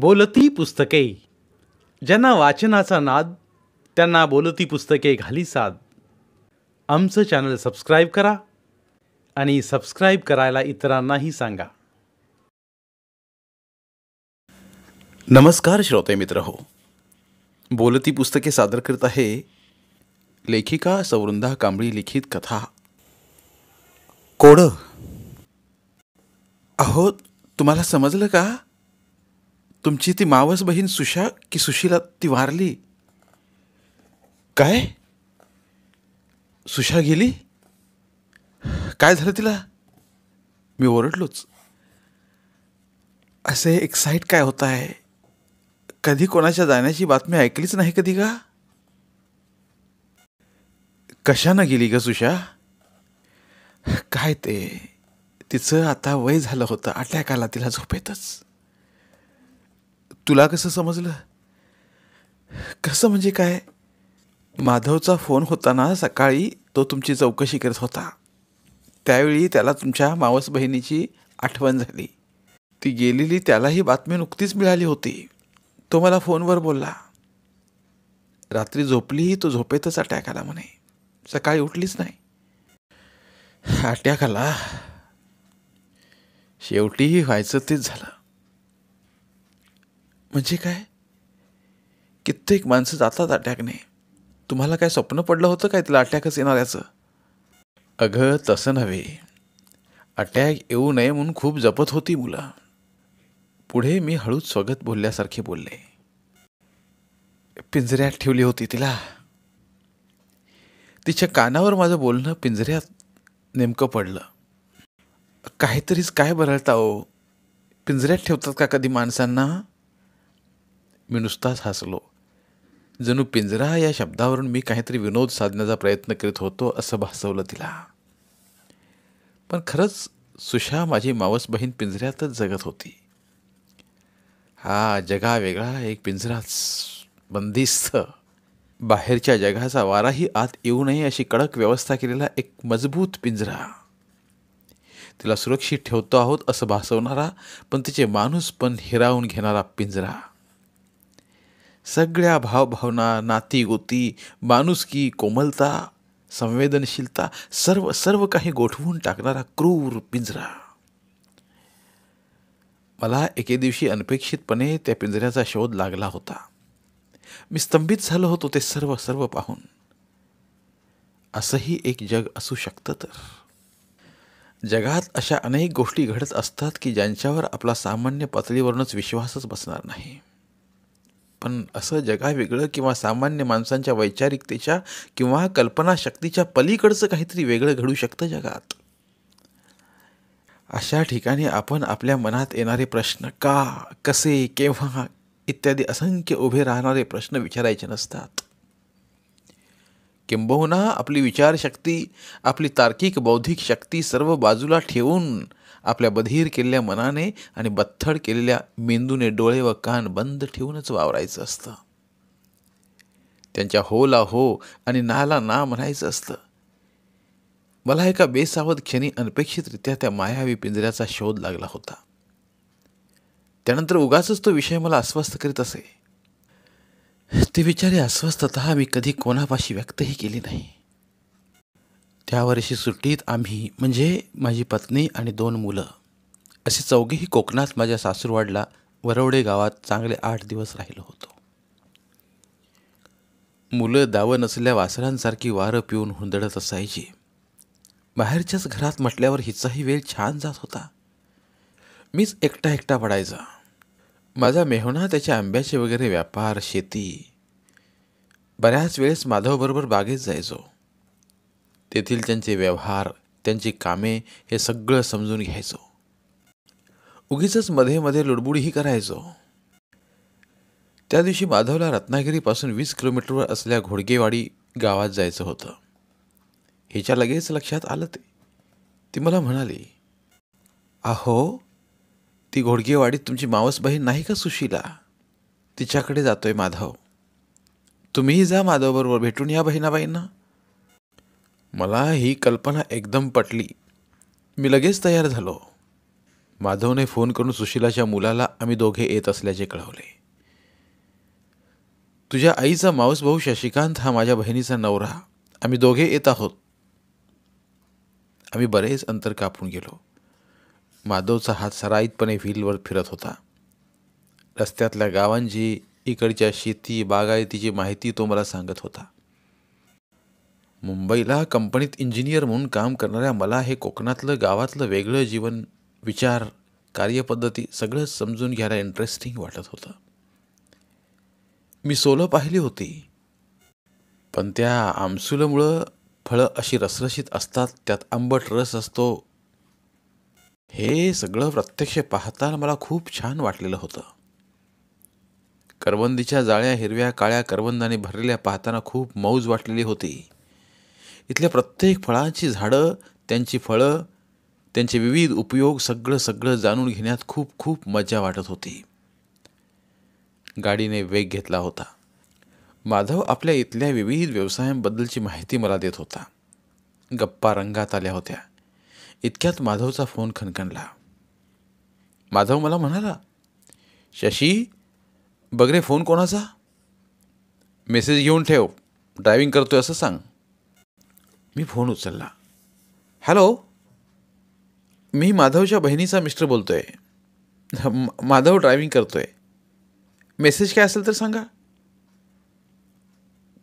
बोलती पुस्तके. ज्यांना वाचनाचा नाद त्यांना बोलती पुस्तके घाली साद. आमचं चॅनल सबस्क्राईब करा आणि सबस्क्राईब करायला इतरांनाही सांगा. नमस्कार श्रोते मित्र हो. बोलती पुस्तके सादर करत आहे लेखिका सौवृंदा कांबळी लिखित कथा कोडं. अहो, तुम्हाला समजलं का? तुमची ती मावस बहीण सुशा की सुशीला ती वारली. काय? सुशा गेली? काय झालं तिला? मी ओरडलोच. असे एक्साइट काय होत आहे? कधी कोणाच्या जाण्याची बातमी ऐकलीच नाही कधी का? कशानं गेली ग सुशा? काय ते, तिचं आता वय झालं होतं. अटॅक आला तिला झोपेतच. तुला कसं समजलं? कसं म्हणजे काय? माधवचा फोन होता ना सकाळी, तो तुमची चौकशी करत होता. त्यावेळी त्याला तुमच्या मावस बहिणीची आठवण झाली. ती गेलेली त्यालाही बातमी नुकतीच मिळाली होती. तो मला फोनवर बोलला. रात्री झोपली तो झोपेतच अटॅक आला म्हणे. सकाळी उठलीच नाही. अटॅक आला. शेवटी व्हायचं तेच झालं. म्हणजे काय? कित्येक माणसं जातात अटॅकने. तुम्हाला काय स्वप्न पडलं होतं काय तिला अटॅकच येणार याचं? अगं तसं नव्हे. अटॅक येऊ नये म्हणून खूप जपत होती मुलं. पुढे मी हळूच स्वगत बोलल्यासारखे बोलले. पिंजऱ्यात ठेवली होती तिला. तिच्या कानावर माझं बोलणं पिंजऱ्यात नेमकं पडलं. काहीतरीच काय बरळता हो. पिंजऱ्यात ठेवतात का कधी माणसांना? मी नुसताच हसलो. जणू पिंजरा या शब्दावरून मी काहीतरी विनोद साधण्याचा प्रयत्न करीत होतो असं भासवलं तिला. पण खरंच सुशा माझी मावस बहीण पिंजऱ्यातच जगत होती. हा जगा वेगळा एक पिंजराच, बंदिस्त. बाहेरच्या जगाचा वाराही आत येऊ नये अशी कडक व्यवस्था केलेला एक मजबूत पिंजरा. तिला सुरक्षित ठेवतो आहोत असं भासवणारा पण तिचे माणूस पण हिरावून घेणारा पिंजरा. सगळ्या भावभावना, नातीगोती, माणुसकी, कोमलता, संवेदनशीलता सर्व सर्व काही गोठवून टाकणारा क्रूर पिंजरा. मला एके दिवशी अनपेक्षितपणे त्या पिंजऱ्याचा शोध लागला होता. मी स्तंभित झालो होतो ते सर्व सर्व पाहून. असंही एक जग असू शकतं तर? जगात अशा अनेक गोष्टी घडत असतात की ज्यांच्यावर आपला सामान्य पातळीवरूनच विश्वासच बसणार नाही. पण असं जगावेगळं किंवा सामान्य माणसांच्या वैचारिकतेच्या किंवा कल्पनाशक्तीच्या पलीकडचं काहीतरी वेगळं घडू शकतं जगात. अशा ठिकाणी आपण आपल्या मनात येणारे प्रश्न का, कसे, केव्हा इत्यादी असंख्य उभे राहणारे प्रश्न विचारायचे नसतात. किंबहुना आपली विचारशक्ती, आपली तार्किक बौद्धिक शक्ती सर्व बाजूला ठेवून आपल्या बधीर केलेल्या मनाने आणि बत्थड केलेल्या मेंदूने डोळे व कान बंद ठेवूनच वावरायचं असतं. त्यांच्या होला हो आणि नाला ना म्हणायचं असतं. मला एका बेसावध क्षणी अनपेक्षितरित्या त्या मायावी पिंजऱ्याचा शोध लागला होता. त्यानंतर उगाचच तो विषय मला अस्वस्थ करीत असे. ती बिचारी अस्वस्थता मी कधी कोणापाशी व्यक्तही केली नाही. त्या वर्षी सुट्टीत आम्ही म्हणजे माझी पत्नी आणि 2 मुलं असे चौघेही कोकणात माझ्या सासूरवाडला वरवडे गावात चांगले 8 दिवस राहिलो होतो. मुलं दावं नसल्या वासरांसारखी वारं पिऊन हुंदडत असायची. बाहेरच्याच घरात म्हटल्यावर हिचाही वेळ छान जात होता. मीच एकटा एकटा पडायचा. माझा मेहुणा त्याच्या आंब्याचे वगैरे व्यापार, शेती. बऱ्याच वेळेस माधवबरोबर बागेत जायचो. तेथील त्यांचे व्यवहार, त्यांची कामे हे सगळं समजून घ्यायचो. उगीचच मध्ये मध्ये लुडबुडही करायचो. त्या दिवशी माधवला रत्नागिरीपासून 20 किलोमीटरवर असलेल्या घोडगेवाडी गावात जायचं होतं. हिच्या लगेच लक्षात आलं ते. ती मला म्हणाली, अहो, ती घोडगेवाडीत तुमची मावस बहीण नाही का सुशीला? तिच्याकडे जातोय माधव. तुम्हीही जा माधवबरोबर भेटून या बहिणाबाईंना. मला ही कल्पना एकदम पटली. मी लगेच तयार झालो. माधवने फोन करून सुशिलाच्या मुलाला आम्ही दोघे येत असल्याचे कळवले. तुझ्या आईचा मावस भाऊ शशिकांत हा माझ्या बहिणीचा नवरा. आम्ही दोघे येत आहोत. आम्ही बरेच अंतर कापून गेलो. माधवचा हात सराईतपणे व्हीलवर फिरत होता. रस्त्यातल्या गावांची, इकडच्या शेती बागायतीची माहिती तो मला सांगत होता. मुंबईला कंपनीत इंजिनियर म्हणून काम करणाऱ्या मला हे कोकणातलं गावातलं वेगळं जीवन, विचार, कार्यपद्धती सगळं समजून घ्यायला इंटरेस्टिंग वाटत होतं. मी सोलं पाहिली होती, पण त्या आमसुलामुळं फळं अशी रसरशीत असतात, त्यात आंबट रस असतो, हे सगळं प्रत्यक्ष पाहताना मला खूप छान वाटलेलं होतं. करवंदीच्या जाळ्या हिरव्या काळ्या करवंदाने भरलेल्या पाहताना खूप मौज वाटलेली होती. इथल्या प्रत्येक फळांची झाडं, त्यांची फळं, त्यांचे विविध उपयोग सगळं जाणून घेण्यात खूप खूप मजा वाटत होती. गाडीने वेग घेतला होता. माधव आपल्या इथल्या विविध व्यवसायांबद्दलची माहिती मला देत होता. गप्पा रंगात आल्या होत्या. इतक्यात माधवचा फोन खणखणला. माधव मला म्हणाला, शशी, बघ रे फोन कोणाचा? मेसेज घेऊन ठेव, ड्रायव्हिंग करतोय असं सांग. मी फोन उचलला. हॅलो, मी माधवच्या बहिणीचा मिस्टर बोलतोय. माधव ड्रायव्हिंग करतोय. मेसेज काय असेल तर सांगा.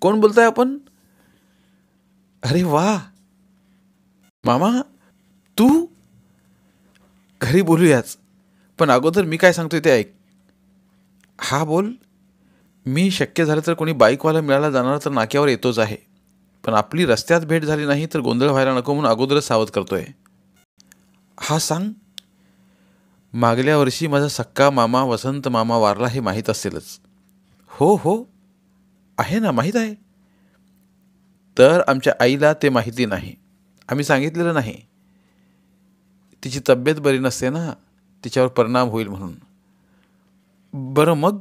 कोण बोलताय आपण? अरे वा मामा, तू? घरी बोलूयाच, पण अगोदर मी काय सांगतोय ते ऐक. हा बोल. मी शक्य झालं तर कोणी बाईकवाला मिळाला जाणार तर नाक्यावर येतोच आहे, पण आपली रस्त्यात भेट झाली नाही तर गोंधळ व्हायला नको म्हणून अगोदरच सावध करतोय. हा सांग. मागल्या वर्षी माझा सक्का मामा वसंत मामा वारला हे माहीत असेलच. हो आहे ना, माहीत आहे. तर आमच्या आईला ते माहिती नाही. आम्ही सांगितलेलं नाही. तिची तब्येत बरी नसते ना, तिच्यावर परिणाम होईल म्हणून. बरं मग?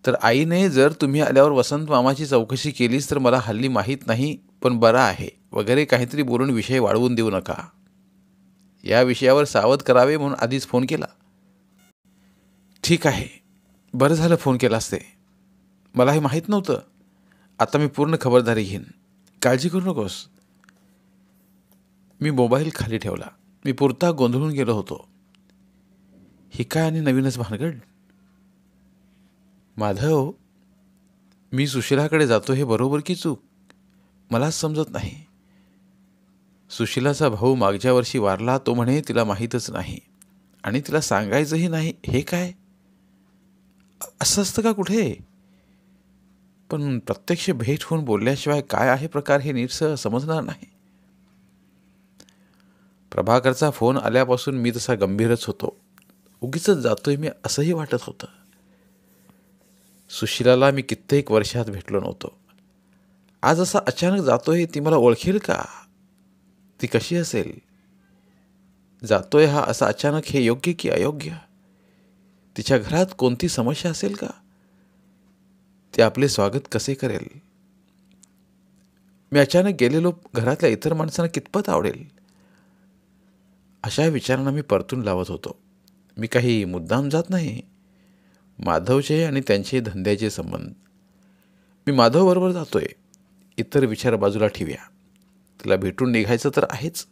तर आईने जर तुम्ही आल्यावर वसंत मामाची चौकशी केलीच तर मला हल्ली माहीत नाही पण बरा आहे वगैरे काहीतरी बोलून विषय वाढवून देऊ नका. या विषयावर सावध करावे म्हणून आधीच फोन केला. ठीक आहे, बरं झालं फोन केलास ते. मला हे माहीत नव्हतं. आता मी पूर्ण खबरदारी घेईन. काळजी करू नकोस. मी मोबाईल खाली ठेवला. मी पुरता गोंधळून गेलो होतो. ही काय आणि नवीनच भानगड? माधव, मी सुशिलाकडे जातो हे बरोबर की चूक मलाच समजत नाही. सुशिलाचा भाऊ मागच्या वर्षी वारला, तो म्हणे तिला माहीतच नाही आणि तिला सांगायचंही नाही. हे काय? असं असतं का कुठे? पण प्रत्यक्ष भेट होऊन बोलल्याशिवाय काय आहे प्रकार हे नीटसं समजणार नाही. प्रभाकरचा फोन आल्यापासून मी तसा गंभीरच होतो. उगीच जातोय मी असंही वाटत होतं. सुशिलाला मी कित्येक वर्षात भेटलो नव्हतो. आज असा अचानक जातोय. ती मला ओळखेल का? ती कशी असेल? जातोय हा असा अचानक हे योग्य की अयोग्य? तिच्या घरात कोणती समस्या असेल का? ते आपले स्वागत कसे करेल? मी अचानक गेलेलो घरातल्या इतर माणसांना कितपत आवडेल? अशा विचारांना मी परतून लावत होतो. मी काही मुद्दाम जात नाही. माधवचे आणि त्यांचे धंद्याचे संबंध. मी माधवबरोबर जातोय. इतर विचार बाजूला ठेवूया. तिला भेटून निघायचं तर आहेच.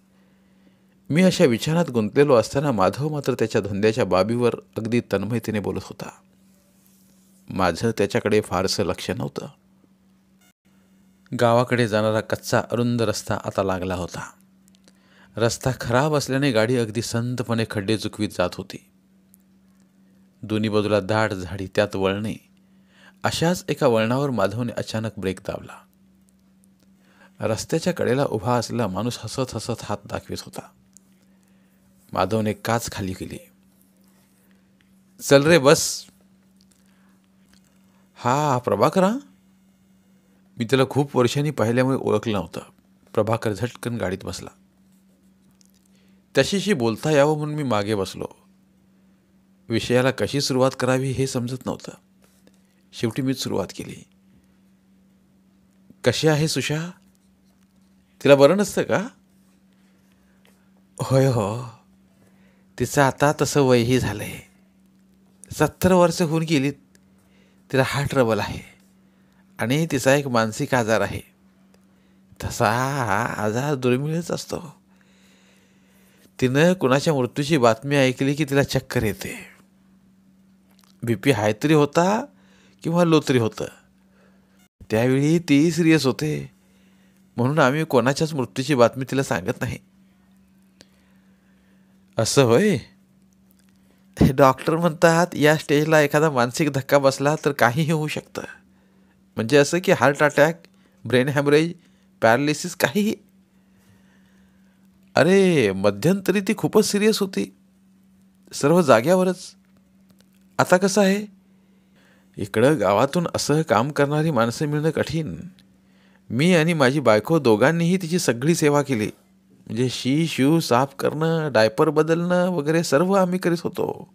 मी अशा विचारात गुंतलेलो असताना माधव मात्र त्याच्या धंद्याच्या बाबीवर अगदी तन्मयतेने बोलत होता. माझं त्याच्याकडे फारसं लक्ष नव्हतं. गावाकडे जाणारा कच्चा अरुंद रस्ता आता लागला होता. रस्ता खराब असल्याने गाडी अगदी संतपणे खड्डे चुकवीत जात होती. दोन्ही बाजूला दाट झाडी, त्यात वळणे. अशाच एका वळणावर माधवने अचानक ब्रेक दाबला. रस्त्याच्या कडेला उभा असलेला माणूस हसत हसत हात दाखवित होता. माधवने काच खाली केली. चल रे बस. हा प्रभाकर? मी त्याला खूप वर्षांनी पाहिल्यामुळे ओळखलं नव्हतं. प्रभाकर झटकन गाडीत बसला. त्याच्याशी बोलता यावं म्हणून मी मागे बसलो. विषयाला कशी सुरुवात करावी हे समजत नव्हतं. शेवटी मीच सुरुवात केली. कशी आहे सुशा? तिला बरं नसतं का? होय हो, तिचं आता तसं वयही झालं आहे. 70 वर्ष होऊन गेलीत. तिला हार्ट ट्रबल आहे आणि तिचा एक मानसिक आजार आहे. तसा हा आजार दुर्मिळच असतो. तिनं कुणाच्या मृत्यूची बातमी ऐकली की तिला चक्कर येते. BP हाय तरी होता किंवा लो तरी होतं. त्यावेळी ती सिरियस होते. म्हणून आम्ही कोणाच्याच मृत्यूची बातमी तिला सांगत नाही. असं होय? डॉक्टर म्हणतात या स्टेजला एखादा मानसिक धक्का बसला तर काहीही होऊ शकतं. म्हणजे असं की heart attack, brain haemorrhage, paralysis काहीही. अरे मध्यंतरी ती खूपच सिरियस होती. सर्व जाग्यावरच. आता कसं आहे? इकडं गावातून असं काम करणारी माणसं मिळणं कठीण. मी आणि माझी बायको दोघांनीही तिची सगळी सेवा केली. म्हणजे शू साफ करणं, डायपर बदलणं वगैरे सर्व आम्ही करीत होतो.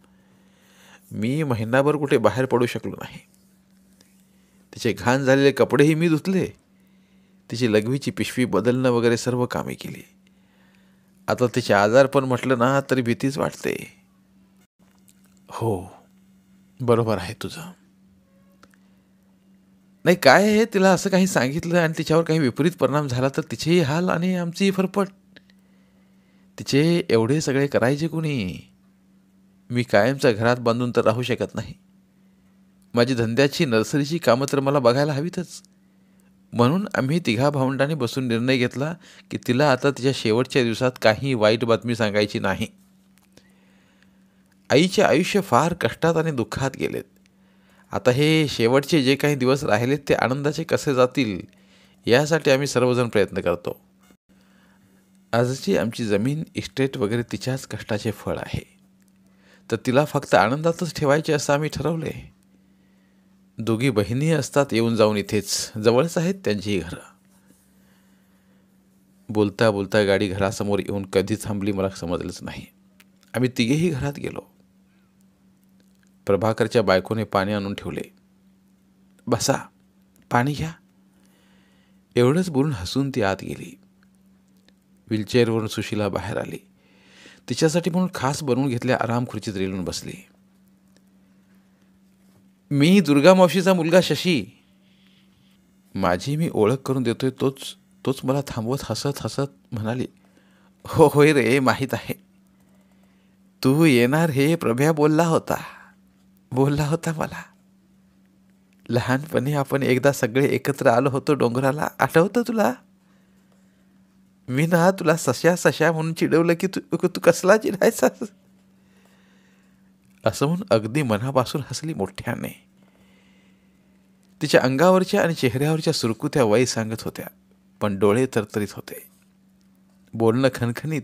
मी महिनाभर कुठे बाहेर पडू शकलो नाही. तिचे घाण झालेले कपडेही मी धुतले. तिची लघवीची पिशवी बदलणं वगैरे सर्व कामे केली. आता तिचे आजारपण म्हटलं ना तरी भीतीच वाटते. हो, बरोबर आहे तुझं. नाही काय आहे, तिला असं काही सांगितलं आणि तिच्यावर काही विपरीत परिणाम झाला तर तिचेही हाल आणि आमचीही फरफट. तिचे एवढे सगळे करायचे कुणी? मी कायमच्या घरात बांधून तर राहू शकत नाही. माझी धंद्याची नर्सरीची कामं तर मला बघायला हवीतच. म्हणून आम्ही तिघा भावंडांनी बसून निर्णय घेतला की तिला आता तिच्या शेवटच्या दिवसात काही वाईट बातमी सांगायची नाही. आईचे आयुष्य फार कष्टात आणि दुःखात गेलेत. आता हे शेवटचे जे काही दिवस राहिलेत ते आनंदाचे कसे जातील यासाठी आम्ही सर्वजण प्रयत्न करतो. आजची आमची जमीन, इस्टेट वगैरे तिच्याच कष्टाचे फळ आहे. तर तिला फक्त आनंदातच ठेवायचे असं आम्ही ठरवले. दोघी बहिणी असतात येऊन जाऊन इथेच, जवळच आहेत त्यांचीही घरं. बोलता बोलता गाडी घरासमोर येऊन कधी थांबली मला समजलंच नाही. आम्ही तिघेही घरात गेलो. प्रभाकरच्या बायकोने पाणी आणून ठेवले. बसा, पाणी घ्या. एवढंच बोलून हसून ती आत गेली. व्हीलचेअरवरून सुशीला बाहेर आली. तिच्यासाठी म्हणून खास बनवून घेतल्या आराम खुर्चीत रेलून बसली. मी दुर्गा मावशीचा मुलगा शशी. माझी मी ओळख करून देतोय तोच मला थांबवत हसत हसत म्हणाली, हो होय रे, माहीत आहे. तू येणार हे प्रभ्या बोलला होता मला. लहानपणी आपण एकदा सगळे एकत्र आलो होतो डोंगराला, आठवतं तुला? मी ना तुला सशा म्हणून चिडवलं की तू कसला चिडायचा. असं म्हणून अगदी मनापासून हसली मोठ्याने. तिच्या अंगावरच्या आणि चेहऱ्यावरच्या सुरकुत्या वय सांगत होत्या, पण डोळे तरतरीत होते. बोलणं खणखणीत,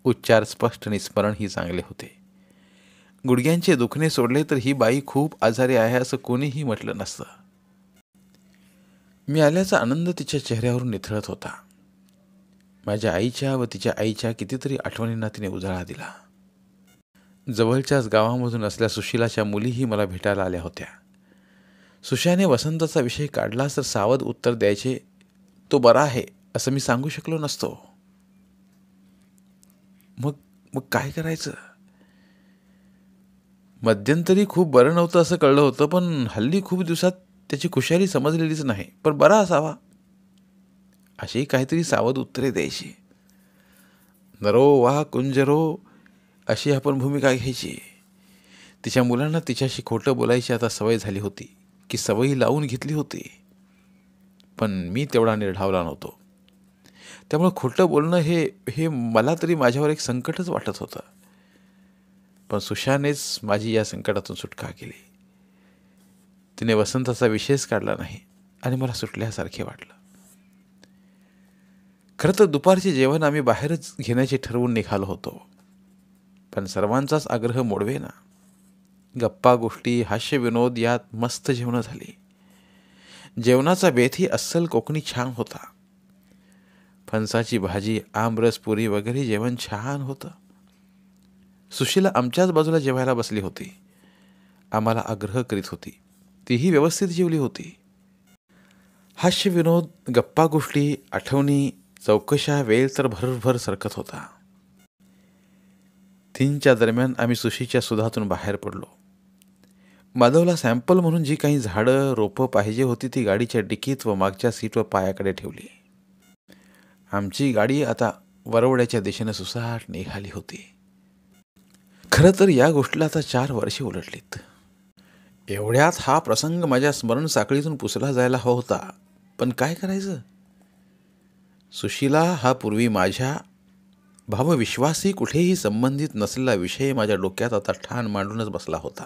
उच्चार स्पष्ट आणि स्मरणही चांगले होते. गुडघ्यांचे दुखणे सोडले तर ही बाई खूप आजारी आहे असं कोणीही म्हटलं नसतं. मी आल्याचा आनंद तिच्या चेहऱ्यावरून निथळत होता. माझ्या आईच्या व तिच्या आईच्या कितीतरी आठवणींना तिने उजाळा दिला. जवळच्याच गावामधून असल्या सुशीलाच्या मुलीही मला भेटायला आल्या होत्या. सुशाने वसंताचा विषय काढलास तर सावध उत्तर द्यायचे, तो बरा आहे असं मी सांगू शकलो नसतो. मग काय करायचं? मध्यंतरी खूप बरं नव्हतं असं कळलं होतं, पण हल्ली खूप दिवसात त्याची खुशाली समजलेलीच नाही. पण बरा असावा अशी काहीतरी सावध उत्तरे द्यायची. नरो वा कुंजरो अशी आपण भूमिका घ्यायची. तिच्या मुलांना तिच्याशी खोटं बोलायची आता सवय झाली होती की सवयी लावून घेतली होती. पण मी तेवढा निर्ढावला नव्हतो. त्यामुळे खोटं बोलणं हे मला तरी माझ्यावर एक संकटच वाटत होतं. पण सुशानेच माझी या संकटातून सुटका केली. तिने वसंताचा विषयच काढला नाही आणि मला सुटल्यासारखे वाटलं. खरं तर दुपारचे जेवण आम्ही बाहेरच घेण्याचे ठरवून निघालो होतो. पण सर्वांचाच आग्रह मोडवेना. गप्पा गोष्टी, हास्य विनोद यात मस्त जेवणं झाली. जेवणाचा बेतही अस्सल कोकणी छान होता. फणसाची भाजी, आमरस, पुरी वगैरे जेवण छान होतं. सुशीला आमच्याच बाजूला जेवायला बसली होती. आम्हाला आग्रह करीत होती. तीही व्यवस्थित जेवली होती. हास्य विनोद, गप्पा गोष्टी, आठवणी, चौकशा वेळ तर भरभर सरकत होता. 3च्या दरम्यान आम्ही सुशीच्या सुधातून बाहेर पडलो. माधवला सॅम्पल म्हणून जी काही झाडं रोपं पाहिजे होती ती गाडीच्या डिकीत व मागच्या सीटवर पायाकडे ठेवली. आमची गाडी आता वरवड्याच्या दिशेने सुसाट निघाली होती. खरं तर या गोष्टीला आता 4 वर्षे उलटलीत. एवढ्यात हा प्रसंग माझ्या स्मरण साखळीतून पुसला जायला हवा होता, पण काय करायचं. सुशीला हा पूर्वी माझ्या भावविश्वासी कुठेही संबंधित नसलेला विषय माझ्या डोक्यात आता ठाण मांडूनच बसला होता.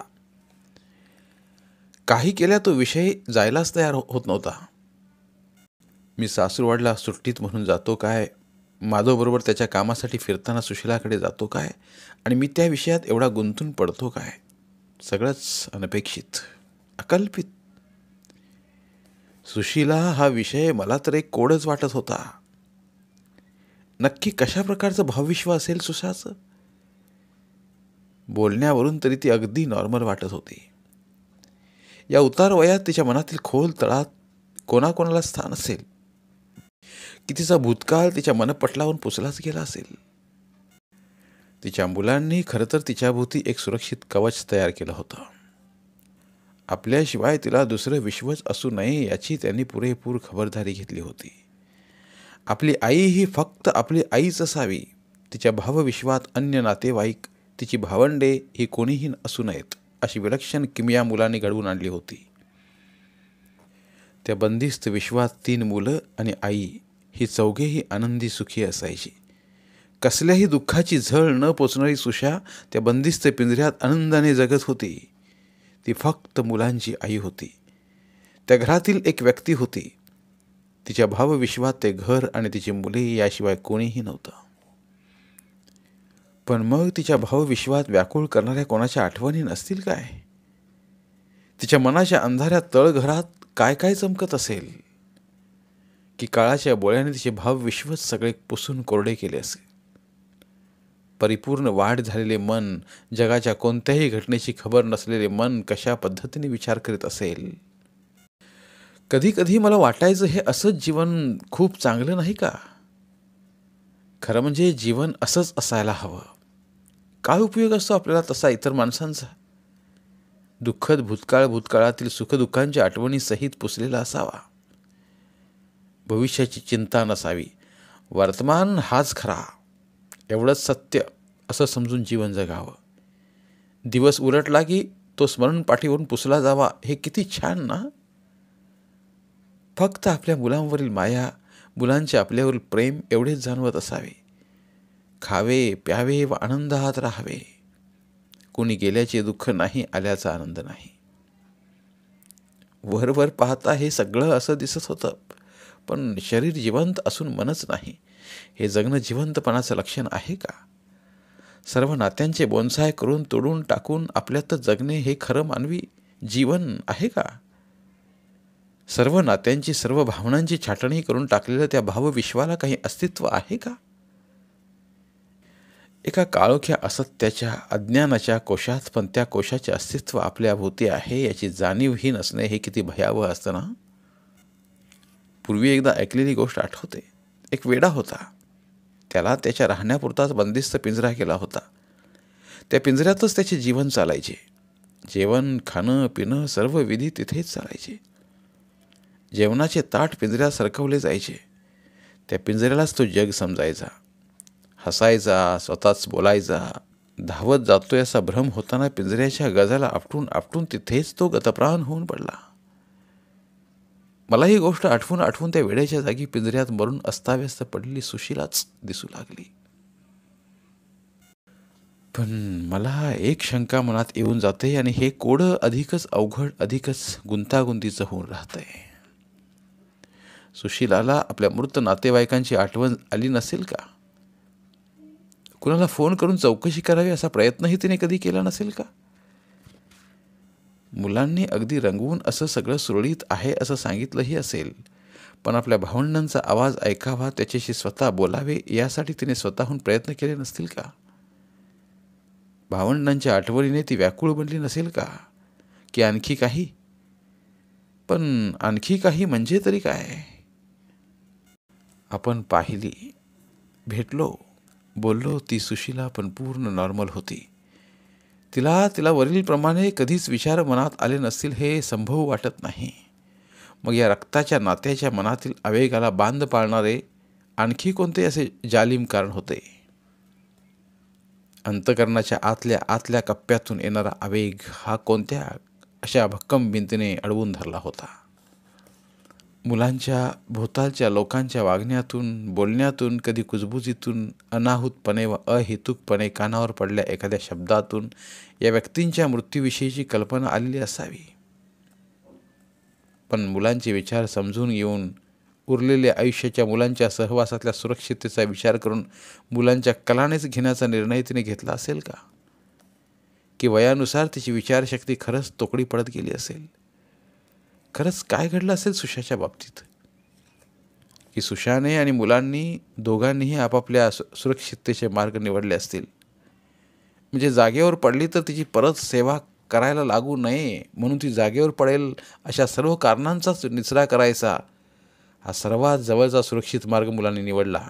काही केल्या तो विषय जायलाच तयार होत नव्हता. मी सासूरवाडला सुट्टीत म्हणून जातो काय, माधवबरोबर त्याच्या कामासाठी फिरताना सुशीलाकडे जातो काय, आणि मी त्या विषयात एवढा गुंतून पडतो काय, सगळंच अनपेक्षित, अकल्पित. सुशीला हा विषय मला तर एक कोडच वाटत होता. नक्की कशा प्रकारचं भावविश्व असेल सुशाचं. बोलण्यावरून तरी ती अगदी नॉर्मल वाटत होती. या उतार वयात तिच्या मनातील खोल तळात कोणाकोणाला स्थान असेल की तिचा भूतकाळ तिच्या मनपटलावरून पुसलाच गेला असेल. तिच्या मुलांनी खरं तर तिच्याभोवती एक सुरक्षित कवच तयार केलं होतं. आपल्याशिवाय तिला दुसरं विश्वच असू नये याची त्यांनी पुरेपूर खबरदारी घेतली होती. आपली आई ही फक्त आपली आईच असावी. तिच्या भावविश्वात अन्य नातेवाईक, तिची भावंडे ही कोणीही असू नयेत अशी विलक्षण किमया मुलांनी घडवून आणली होती. त्या बंदिस्त विश्वात 3 मुलं आणि आई ही चौघेही आनंदी सुखी असायची. कसल्याही दुःखाची झळ न पोचणारी सुशा त्या बंदिस्त पिंजऱ्यात आनंदाने जगत होती. ती फक्त मुलांची आई होती. त्या घरातील एक व्यक्ती होती. तिच्या भावविश्वात ते घर आणि तिची मुले याशिवाय कोणीही नव्हतं. पण मग तिच्या भावविश्वात व्याकुळ करणाऱ्या कोणाच्या आठवणी नसतील काय. तिच्या मनाच्या अंधाऱ्या तळघरात काय काय चमकत असेल की काळाच्या बोळ्याने तिचे भावविश्वच सगळे पुसून कोरडे केले असेल. परिपूर्ण वाढ झालेले मन, जगाच्या कोणत्याही घटनेची खबर नसलेले मन कशा पद्धतीने विचार करीत असेल. कधी कधी मला वाटायचं हे असंच जीवन खूप चांगलं नाही का. खरं म्हणजे जीवन असंच असायला हवं. काय उपयोग असतो आपल्याला तसा इतर माणसांचा. दुःखद भूतकाळ भूतकाळातील सुखदुःखांच्या आठवणी सहित पुसलेला असावा. भविष्याची चिंता नसावी. वर्तमान हाच खरा, एवढंच सत्य असं समजून जीवन जगावं. दिवस उलटला की तो स्मरण पाठीवरून पुसला जावा. हे किती छान ना. फक्त आपल्या मुलांवरील माया, मुलांचे आपल्यावरील प्रेम एवढेच जाणवत असावे. खावे प्यावे व आनंदात राहावे. कोणी गेल्याचे दुःख नाही, आल्याचा आनंद नाही. वरवर पाहता हे सगळं असं दिसत होतं, पण शरीर जिवंत असून मनच नाही. हे जगणं जिवंतपणाचं लक्षण आहे का. सर्व नात्यांचे बोनसाय करून तोडून टाकून आपल्यातच जगणे हे खरं मानवी जीवन आहे का. सर्व नात्यांची, सर्व भावनांची छाटणी करून टाकलेल्या त्या भावविश्वाला काही अस्तित्व आहे का. एका काळोख्या असत्याच्या, अज्ञानाच्या कोशात, पण त्या कोशाचे अस्तित्व आपल्या भोवती आहे याची जाणीवही नसणे हे किती भयावह असतं ना. पूर्वी एकदा ऐकलेली गोष्ट आठवते. एक वेडा होता. त्याला त्याच्या राहण्यापुरताच बंदिस्त पिंजरा केला होता. त्या पिंजऱ्यातच त्याचे जीवन चालायचे. जेवण, खाणं, पिणं सर्व विधी तिथेच चालायचे. जेवणाचे ताट पिंजऱ्यात सरकवले जायचे. त्या पिंजऱ्यालाच तो जग समजायचा. हसायचा, स्वतःच बोलायचा. धावत जातोय असा भ्रम होताना पिंजऱ्याच्या गजाला आपटून आपटून तिथेच तो गतप्राण होऊन पडला. मला ही गोष्ट आठवून आठवून त्या वेड्याच्या जागी पिंजऱ्यात मरून अस्ताव्यस्त पडलेली सुशीलाच दिसू लागली. पण मला एक शंका मनात येऊन जाते आणि हे कोडं अधिकच अवघड, अधिकच गुंतागुंतीचं होऊन राहतंय. सुशीलाला आपल्या मृत नातेवाईकांची आठवण आली नसेल का. कुणाला फोन करून चौकशी करावी असा प्रयत्नही तिने कधी केला नसेल का. मुलांनी अगदी रंगवून असं सगळं सुरळीत आहे असं सांगितलंही असेल, पण आपल्या भावंडांचा आवाज ऐकावा, त्याच्याशी स्वतः बोलावे यासाठी तिने स्वतःहून प्रयत्न केले नसतील का. भावंडांच्या आठवणीने ती व्याकुळ बनली नसेल का. की आणखी काही. पण आणखी काही म्हणजे तरी काय. आपण पाहिली, भेटलो, बोललो ती सुशीला पण पूर्ण नॉर्मल होती. तिला वरीलप्रमाणे कधीच विचार मनात आले नसतील हे संभव वाटत नाही. मग या रक्ताच्या नात्याच्या मनातील आवेगाला बांध पाळणारे आणखी कोणते असे जालिम कारण होते? अंतकरणाच्या आतल्या आतल्या कप्प्यातून येणारा आवेग हा कोणत्या अशा भक्कम भिंतीने अडवून धरला होता? मुलांच्या भोवतालच्या लोकांच्या वागण्यातून, बोलण्यातून, कधी कुजबुजीतून, अनाहूतपणे व अहेतुकपणे कानावर पडल्या एखाद्या शब्दातून या व्यक्तींच्या मृत्यूविषयीची कल्पना आलेली असावी. पण मुलांचे विचार समजून घेऊन उरलेल्या आयुष्याच्या मुलांच्या सहवासातल्या सुरक्षिततेचा विचार करून मुलांच्या कलानेच घेण्याचा निर्णय तिने घेतला असेल का? की वयानुसार तिची विचारशक्ती खरंच तोकडी पडत गेली असेल? खरंच काय घडलं असेल सुशाच्या बाबतीत? की सुशाने आणि मुलांनी दोघांनीही आपापल्या सुरक्षिततेचे मार्ग निवडले असतील. म्हणजे जागेवर पडली तर तिची परत सेवा करायला लागू नये म्हणून ती जागेवर पडेल अशा सर्व कारणांचाच निचरा करायचा हा सर्वात जवळचा सुरक्षित मार्ग मुलांनी निवडला.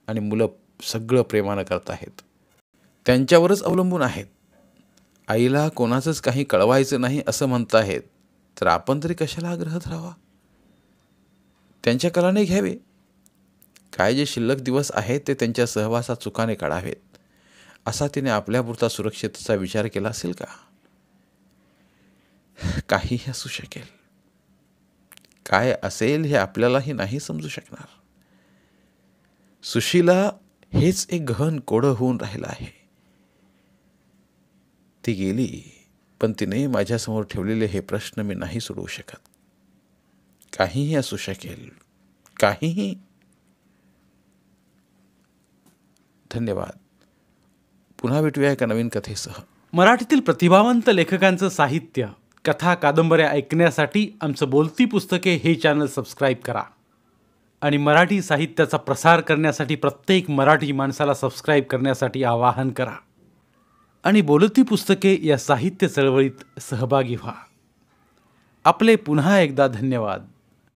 आणि मुलं सगळं प्रेमानं करत आहेत, त्यांच्यावरच अवलंबून आहेत. आईला कोणाचंच काही कळवायचं नाही असं म्हणताहेत, तर आपण तरी कशाला आग्रह धरावा? त्यांच्या कलाने घ्यावे. काय जे शिल्लक दिवस आहेत ते त्यांच्या सहवासात चुकाने काढावेत असा तिने आपल्यापुरता सुरक्षिततेचा विचार केला असेल का? काहीही असू शकेल. काय असेल हे आपल्यालाही नाही समजू शकणार. सुशीला हेच एक गहन कोडं होऊन राहिलं आहे. ती गेली पण तिने माझ्यासमोर ठेवलेले हे प्रश्न मी नाही सोडवू शकत. काहीही असू शकेल, काहीही. धन्यवाद. पुन्हा भेटूया एका नवीन कथेसह. मराठीतील प्रतिभावंत लेखकांचं साहित्य, कथा, कादंबऱ्या ऐकण्यासाठी आमचं बोलती पुस्तके हे चॅनल सबस्क्राईब करा. आणि मराठी साहित्याचा प्रसार करण्यासाठी प्रत्येक मराठी माणसाला सबस्क्राईब करण्यासाठी आवाहन करा. आणि बोलती पुस्तके या साहित्य चळवळीत सहभागी व्हा. आपले पुन्हा एकदा धन्यवाद.